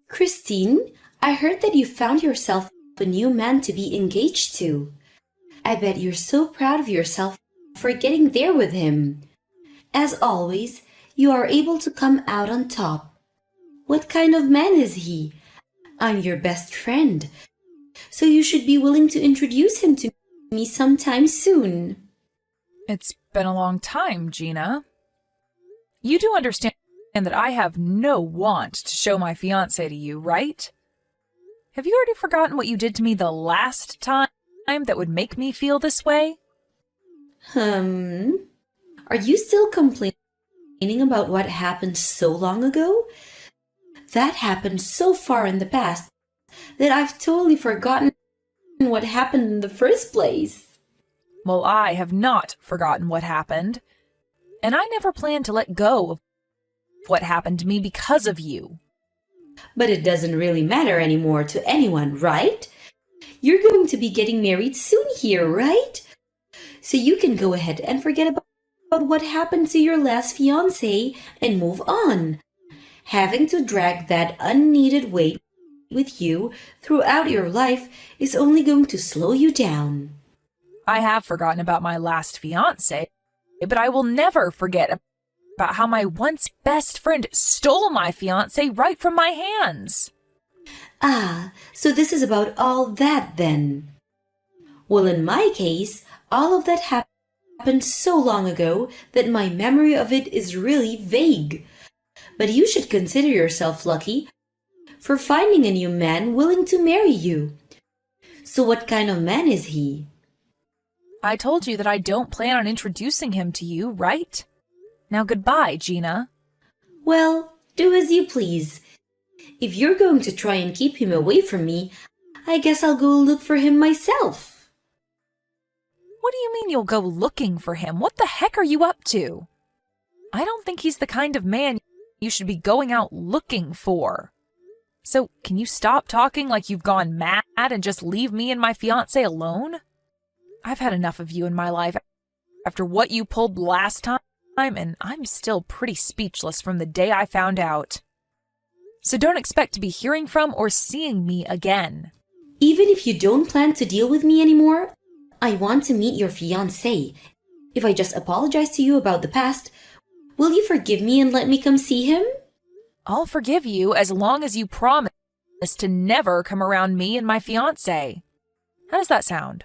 Christine, I heard that you found yourself a new man to be engaged to. I bet you're so proud of yourself for getting there with him. As always, you are able to come out on top. What kind of man is he? I'm your best friend, so you should be willing to introduce him to me sometime soon. It's been a long time, Gina. You do understand that I have no want to show my fiancé to you, right? Have you already forgotten what you did to me the last time that would make me feel this way? Are you still complaining about what happened so long ago? That happened so far in the past that I've totally forgotten what happened in the first place. Well, I have not forgotten what happened, and I never planned to let go of what happened to me because of you. But it doesn't really matter anymore to anyone, right? You're going to be getting married soon here, right? So you can go ahead and forget about what happened to your last fiancé and move on. Having to drag that unneeded weight with you throughout your life is only going to slow you down. I have forgotten about my last fiancé, but I will never forget about how my once best friend stole my fiancé right from my hands. Ah, so this is about all that then. Well, in my case, all of that happened so long ago that my memory of it is really vague. But you should consider yourself lucky for finding a new man willing to marry you. So what kind of man is he? I told you that I don't plan on introducing him to you, right? Now goodbye, Gina. Well, do as you please. If you're going to try and keep him away from me, I guess I'll go look for him myself. What do you mean you'll go looking for him? What the heck are you up to? I don't think he's the kind of man you should be going out looking for. So, can you stop talking like you've gone mad and just leave me and my fiancé alone? I've had enough of you in my life after what you pulled last time, and I'm still pretty speechless from the day I found out. So don't expect to be hearing from or seeing me again. Even if you don't plan to deal with me anymore, I want to meet your fiancé. If I just apologize to you about the past, will you forgive me and let me come see him? I'll forgive you as long as you promise to never come around me and my fiancé. How does that sound?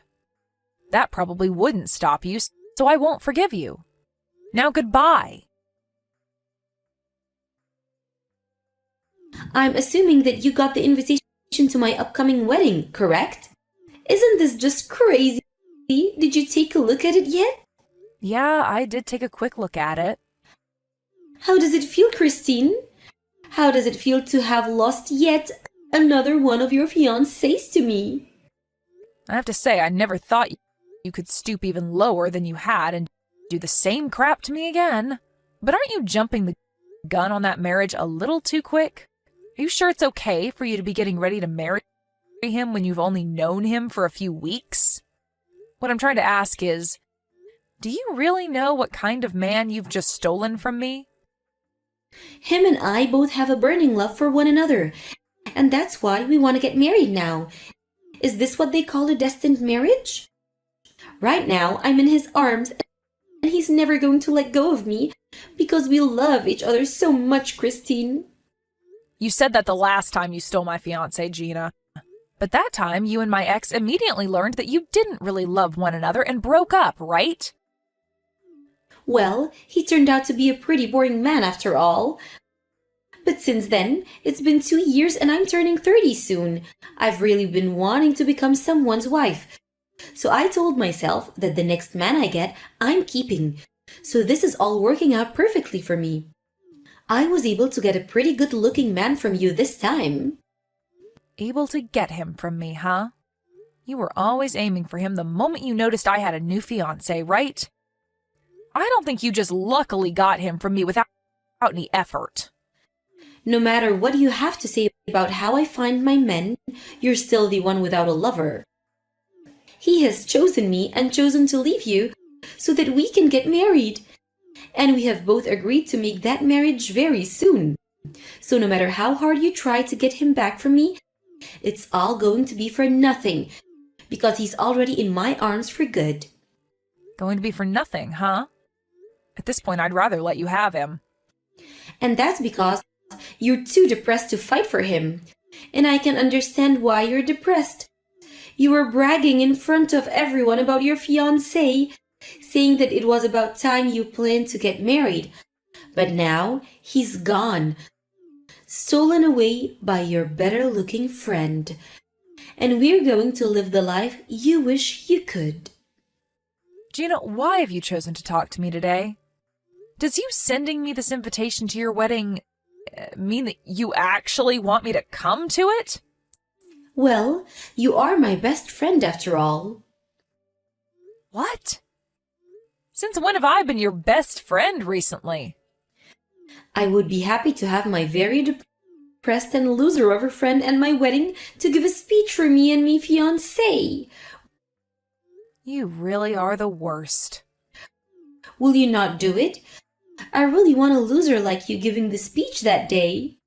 That probably wouldn't stop you, so I won't forgive you. Now goodbye. I'm assuming that you got the invitation to my upcoming wedding, correct? Isn't this just crazy? Did you take a look at it yet? Yeah, I did take a quick look at it. How does it feel, Christine? How does it feel to have lost yet another one of your fiancés to me? I have to say, I never thought you could stoop even lower than you had and do the same crap to me again. But aren't you jumping the gun on that marriage a little too quick? Are you sure it's okay for you to be getting ready to marry him when you've only known him for a few weeks? What I'm trying to ask is, do you really know what kind of man you've just stolen from me? Him and I both have a burning love for one another, and that's why we want to get married now. Is this what they call a destined marriage? Right now, I'm in his arms, and he's never going to let go of me because we love each other so much, Christine. You said that the last time you stole my fiancé, Gina. But that time, you and my ex immediately learned that you didn't really love one another and broke up, right? Well, he turned out to be a pretty boring man after all. But since then, it's been 2 years and I'm turning 30 soon. I've really been wanting to become someone's wife. So I told myself that the next man I get, I'm keeping. So this is all working out perfectly for me. I was able to get a pretty good-looking man from you this time. Able to get him from me, huh? You were always aiming for him the moment you noticed I had a new fiancé, right? I don't think you just luckily got him from me without any effort. No matter what you have to say about how I find my men, you're still the one without a lover. He has chosen me and chosen to leave you so that we can get married. And we have both agreed to make that marriage very soon. So no matter how hard you try to get him back from me, it's all going to be for nothing because he's already in my arms for good. Going to be for nothing, huh? At this point, I'd rather let you have him. And that's because you're too depressed to fight for him. And I can understand why you're depressed. You were bragging in front of everyone about your fiancé, saying that it was about time you planned to get married. But now he's gone, stolen away by your better-looking friend. And we're going to live the life you wish you could. Gina, why have you chosen to talk to me today? Does you sending me this invitation to your wedding mean that you actually want me to come to it? Well, you are my best friend after all. What? Since when have I been your best friend recently? I would be happy to have my very depressed and loser of a friend at my wedding to give a speech for me and me fiancé. You really are the worst. Will you not do it? I really want a loser like you giving the speech that day.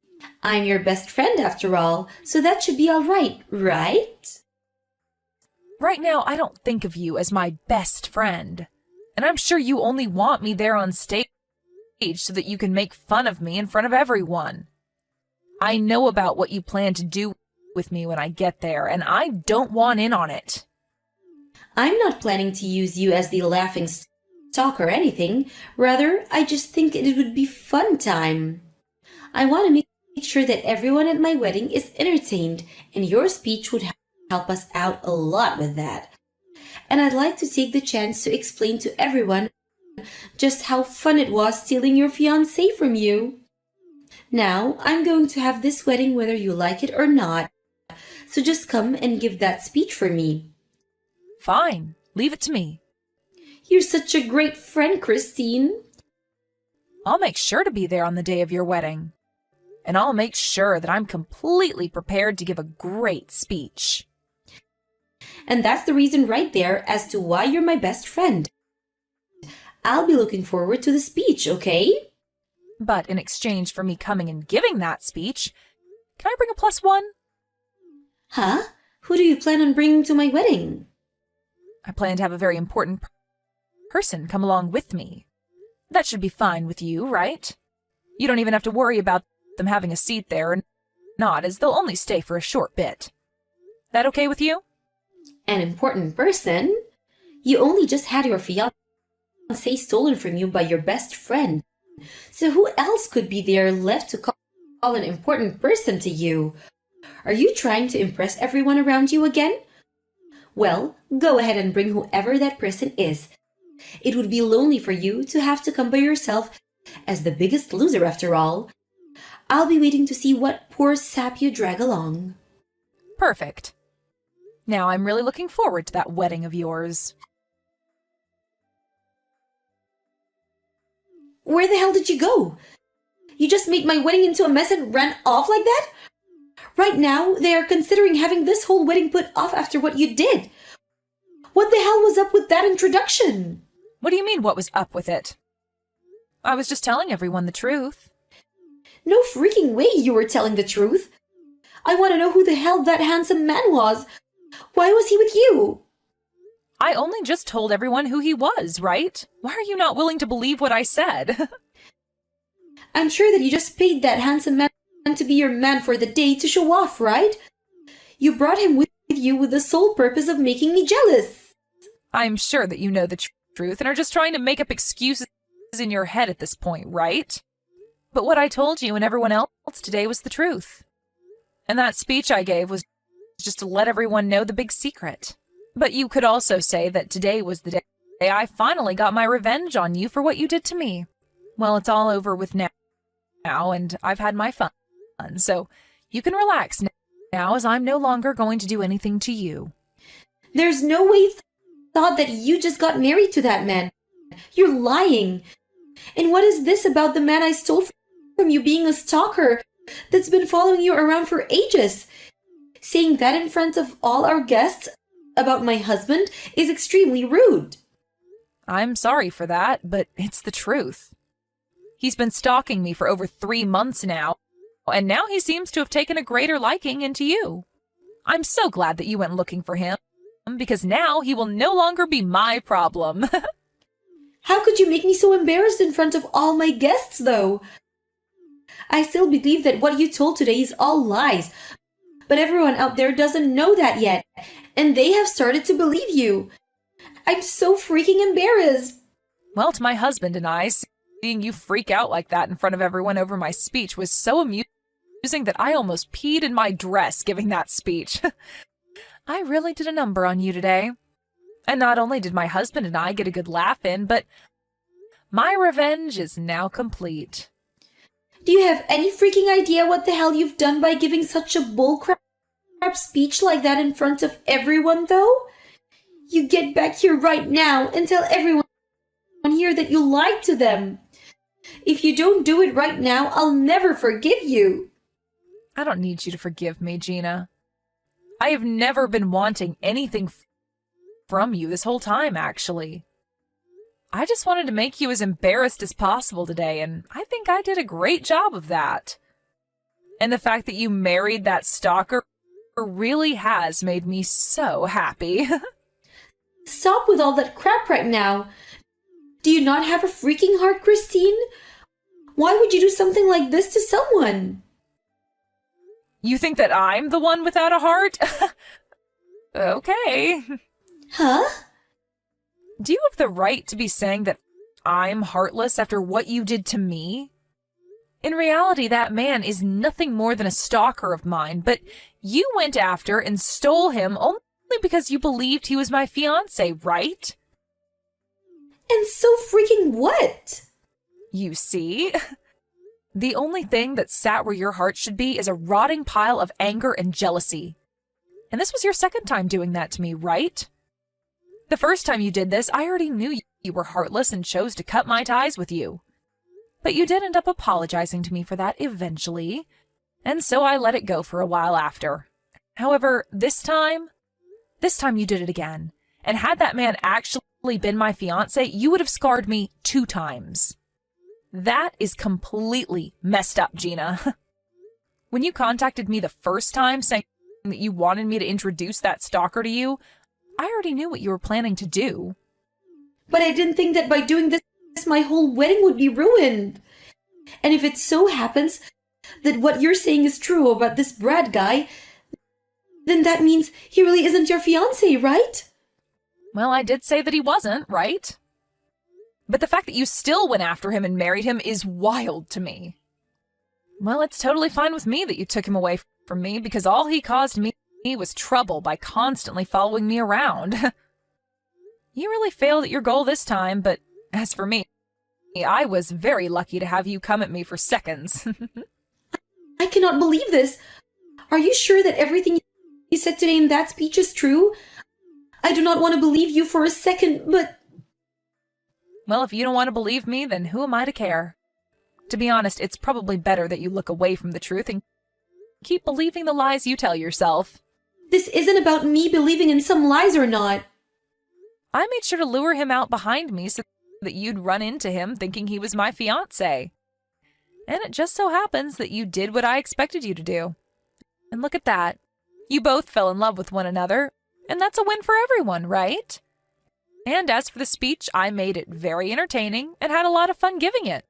I'm your best friend after all, so that should be all right, right? Right now, I don't think of you as my best friend. And I'm sure you only want me there on stage so that you can make fun of me in front of everyone. I know about what you plan to do with me when I get there, and I don't want in on it. I'm not planning to use you as the laughing stock or anything. Rather, I just think it would be fun time. I want to make sure that everyone at my wedding is entertained, and your speech would help us out a lot with that. And I'd like to take the chance to explain to everyone just how fun it was stealing your fiancé from you. Now, I'm going to have this wedding whether you like it or not. So just come and give that speech for me. Fine, leave it to me. You're such a great friend, Christine. I'll make sure to be there on the day of your wedding. And I'll make sure that I'm completely prepared to give a great speech. And that's the reason right there as to why you're my best friend. I'll be looking forward to the speech, okay? But in exchange for me coming and giving that speech, can I bring a +1? Huh? Who do you plan on bringing to my wedding? I plan to have a very important person come along with me. That should be fine with you, right? You don't even have to worry about them having a seat there or not, as they'll only stay for a short bit. That okay with you? An important person? You only just had your fiancé stolen from you by your best friend. So who else could be there left to call an important person to you? Are you trying to impress everyone around you again? Well, go ahead and bring whoever that person is. It would be lonely for you to have to come by yourself as the biggest loser after all. I'll be waiting to see what poor sap you drag along. Perfect. Now I'm really looking forward to that wedding of yours. Where the hell did you go? You just made my wedding into a mess and ran off like that? Right now, they are considering having this whole wedding put off after what you did. What the hell was up with that introduction? What do you mean, what was up with it? I was just telling everyone the truth. No freaking way you were telling the truth. I want to know who the hell that handsome man was. Why was he with you? I only just told everyone who he was, right? Why are you not willing to believe what I said? I'm sure that you just paid that handsome man to be your man for the day to show off, right? You brought him with you with the sole purpose of making me jealous. I'm sure that you know the truth and are just trying to make up excuses in your head at this point, right? But what I told you and everyone else today was the truth. And that speech I gave was just to let everyone know the big secret. But you could also say that today was the day I finally got my revenge on you for what you did to me. Well, it's all over with now, and I've had my fun, so you can relax now as I'm no longer going to do anything to you. There's no way thought that you just got married to that man. You're lying. And what is this about the man I stole from you being a stalker that's been following you around for ages? Saying that in front of all our guests about my husband is extremely rude. I'm sorry for that, but it's the truth. He's been stalking me for over 3 months now, and now he seems to have taken a greater liking into you. I'm so glad that you went looking for him, because now he will no longer be my problem. How could you make me so embarrassed in front of all my guests, though? I still believe that what you told today is all lies, but everyone out there doesn't know that yet, and they have started to believe you. I'm so freaking embarrassed. Well, to my husband and I, seeing you freak out like that in front of everyone over my speech was so amusing that I almost peed in my dress giving that speech. I really did a number on you today. And not only did my husband and I get a good laugh in, but my revenge is now complete. Do you have any freaking idea what the hell you've done by giving such a bullcrap speech like that in front of everyone, though? You get back here right now and tell everyone here that you lied to them. If you don't do it right now, I'll never forgive you. I don't need you to forgive me, Gina. I have never been wanting anything from you this whole time, actually. I just wanted to make you as embarrassed as possible today, and I think I did a great job of that. And the fact that you married that stalker really has made me so happy. Stop with all that crap right now. Do you not have a freaking heart, Christine? Why would you do something like this to someone? You think that I'm the one without a heart? Okay. Huh? Do you have the right to be saying that I'm heartless after what you did to me? In reality, that man is nothing more than a stalker of mine, but you went after and stole him only because you believed he was my fiancé, right? And so freaking what? You see? The only thing that sat where your heart should be is a rotting pile of anger and jealousy. And this was your second time doing that to me, right? The first time you did this, I already knew you were heartless and chose to cut my ties with you. But you did end up apologizing to me for that eventually, and so I let it go for a while after. However, this time you did it again. And had that man actually been my fiancé, you would have scarred me 2 times. That is completely messed up, Gina. When you contacted me the first time saying that you wanted me to introduce that stalker to you, I already knew what you were planning to do. But I didn't think that by doing this, my whole wedding would be ruined. And if it so happens that what you're saying is true about this Brad guy, then that means he really isn't your fiancé, right? Well, I did say that he wasn't, right? But the fact that you still went after him and married him is wild to me. Well, it's totally fine with me that you took him away from me because all he caused me was trouble by constantly following me around. You really failed at your goal this time, but as for me, I was very lucky to have you come at me for seconds. I cannot believe this. Are you sure that everything you said today in that speech is true? I do not want to believe you for a second, but... Well, if you don't want to believe me, then who am I to care? To be honest, it's probably better that you look away from the truth and keep believing the lies you tell yourself. This isn't about me believing in some lies or not. I made sure to lure him out behind me so that you'd run into him thinking he was my fiancé. And it just so happens that you did what I expected you to do. And look at that. You both fell in love with one another, and that's a win for everyone, right? And as for the speech, I made it very entertaining and had a lot of fun giving it.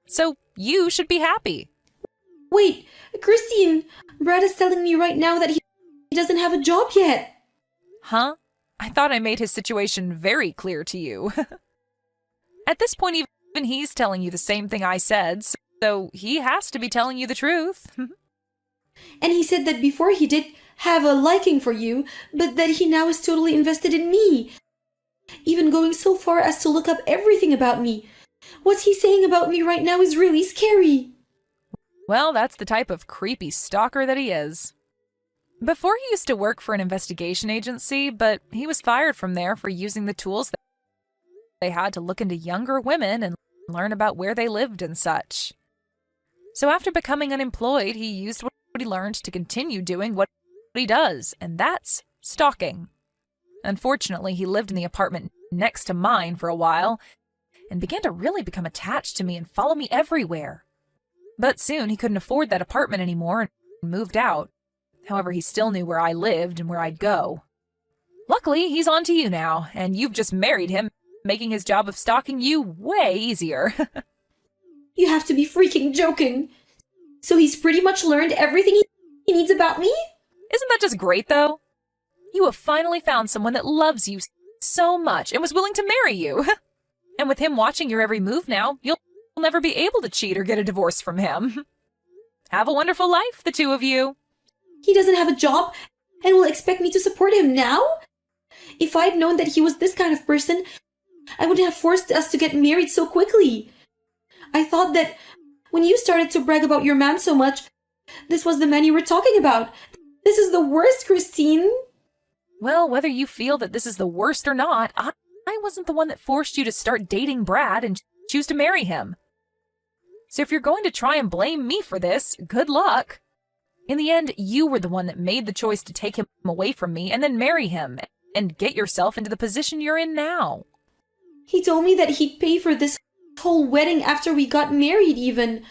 So you should be happy. Wait, Christine, Brad is telling me right now that he doesn't have a job yet. Huh? I thought I made his situation very clear to you. At this point, even he's telling you the same thing I said, so he has to be telling you the truth. And he said that before he did have a liking for you, but that he now is totally invested in me. Even going so far as to look up everything about me. What he's saying about me right now is really scary. Well, that's the type of creepy stalker that he is. Before he used to work for an investigation agency, but he was fired from there for using the tools that they had to look into younger women and learn about where they lived and such. So after becoming unemployed, he used what he learned to continue doing what he does, and that's stalking. Unfortunately, he lived in the apartment next to mine for a while and began to really become attached to me and follow me everywhere. But soon he couldn't afford that apartment anymore and moved out. However, he still knew where I lived and where I'd go. Luckily, he's on to you now, and you've just married him, making his job of stalking you way easier. You have to be freaking joking. So he's pretty much learned everything he needs about me? Isn't that just great, though? You have finally found someone that loves you so much and was willing to marry you. And with him watching your every move now, you'll never be able to cheat or get a divorce from him. Have a wonderful life, the two of you. He doesn't have a job and will expect me to support him now? If I'd known that he was this kind of person, I wouldn't have forced us to get married so quickly. I thought that when you started to brag about your man so much, this was the man you were talking about. This is the worst, Christine. Well, whether you feel that this is the worst or not, I wasn't the one that forced you to start dating Brad and choose to marry him. So if you're going to try and blame me for this, good luck. In the end, you were the one that made the choice to take him away from me and then marry him and get yourself into the position you're in now. He told me that he'd pay for this whole wedding after we got married even.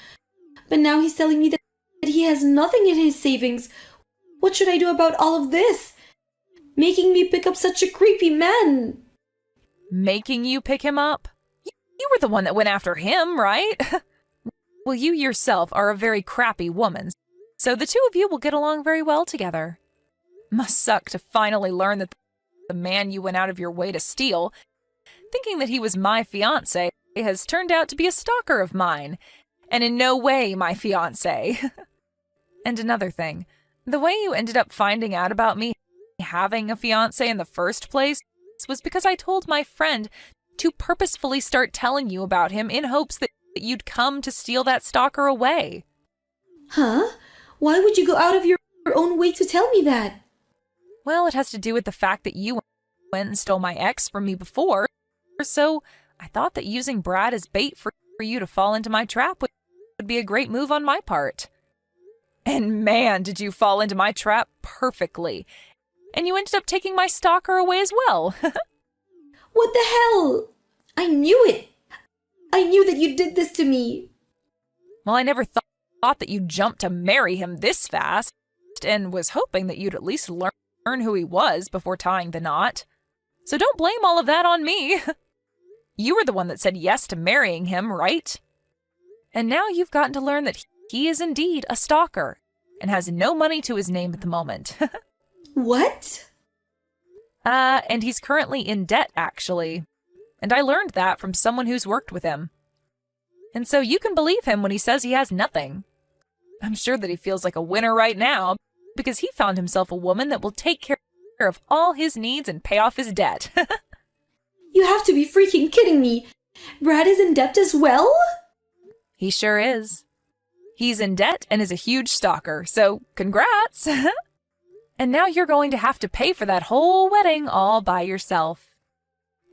But now he's telling me that he has nothing in his savings. What should I do about all of this? Making me pick up such a creepy man. Making you pick him up? You were the one that went after him, right? Well, you yourself are a very crappy woman, so the two of you will get along very well together. Must suck to finally learn that the man you went out of your way to steal, thinking that he was my fiancé, has turned out to be a stalker of mine, and in no way my fiancé. And another thing, the way you ended up finding out about me having a fiancé in the first place was because I told my friend to purposefully start telling you about him in hopes that you'd come to steal that stalker away. Huh? Why would you go out of your own way to tell me that? Well, it has to do with the fact that you went and stole my ex from me before, so I thought that using Brad as bait for you to fall into my trap would be a great move on my part. And man, did you fall into my trap perfectly. And you ended up taking my stalker away as well. What the hell? I knew it. I knew that you did this to me. Well, I never thought that you'd jump to marry him this fast, and was hoping that you'd at least learn who he was before tying the knot. So don't blame all of that on me. You were the one that said yes to marrying him, right? And now you've gotten to learn that he is indeed a stalker, and has no money to his name at the moment. What? And he's currently in debt, actually. And I learned that from someone who's worked with him. And so you can believe him when he says he has nothing. I'm sure that he feels like a winner right now, because he found himself a woman that will take care of all his needs and pay off his debt. You have to be freaking kidding me. Brad is in debt as well? He sure is. He's in debt and is a huge stalker, so congrats! And now you're going to have to pay for that whole wedding all by yourself.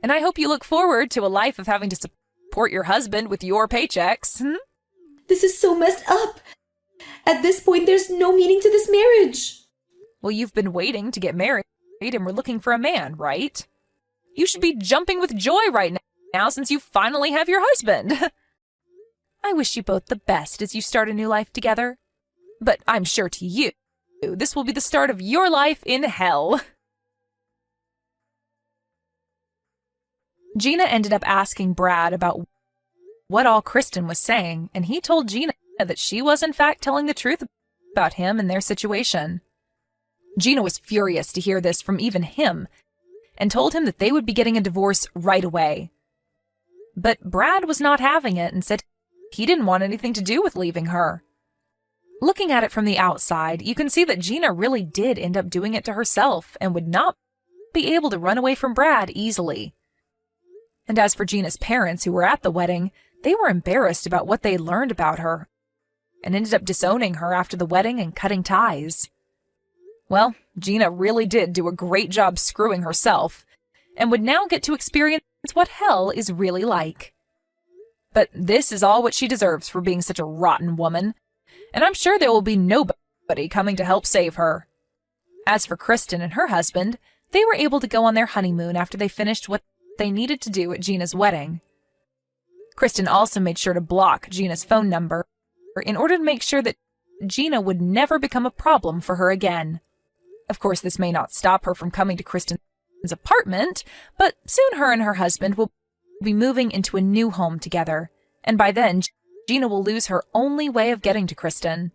And I hope you look forward to a life of having to support your husband with your paychecks. This is so messed up. At this point, there's no meaning to this marriage. Well, you've been waiting to get married and we're looking for a man, right? You should be jumping with joy right now since you finally have your husband. I wish you both the best as you start a new life together. But I'm sure to you, this will be the start of your life in hell. Gina ended up asking Brad about what all Kristen was saying, and he told Gina that she was in fact telling the truth about him and their situation. Gina was furious to hear this from even him, and told him that they would be getting a divorce right away. But Brad was not having it and said he didn't want anything to do with leaving her. Looking at it from the outside, you can see that Gina really did end up doing it to herself and would not be able to run away from Brad easily. And as for Gina's parents who were at the wedding, they were embarrassed about what they learned about her and ended up disowning her after the wedding and cutting ties. Well, Gina really did do a great job screwing herself and would now get to experience what hell is really like. But this is all what she deserves for being such a rotten woman, and I'm sure there will be nobody coming to help save her. As for Kristen and her husband, they were able to go on their honeymoon after they finished what they needed to do at Gina's wedding. Kristen also made sure to block Gina's phone number in order to make sure that Gina would never become a problem for her again. Of course, this may not stop her from coming to Kristen's apartment, but soon her and her husband will be moving into a new home together, and by then, Gina will lose her only way of getting to Kristen.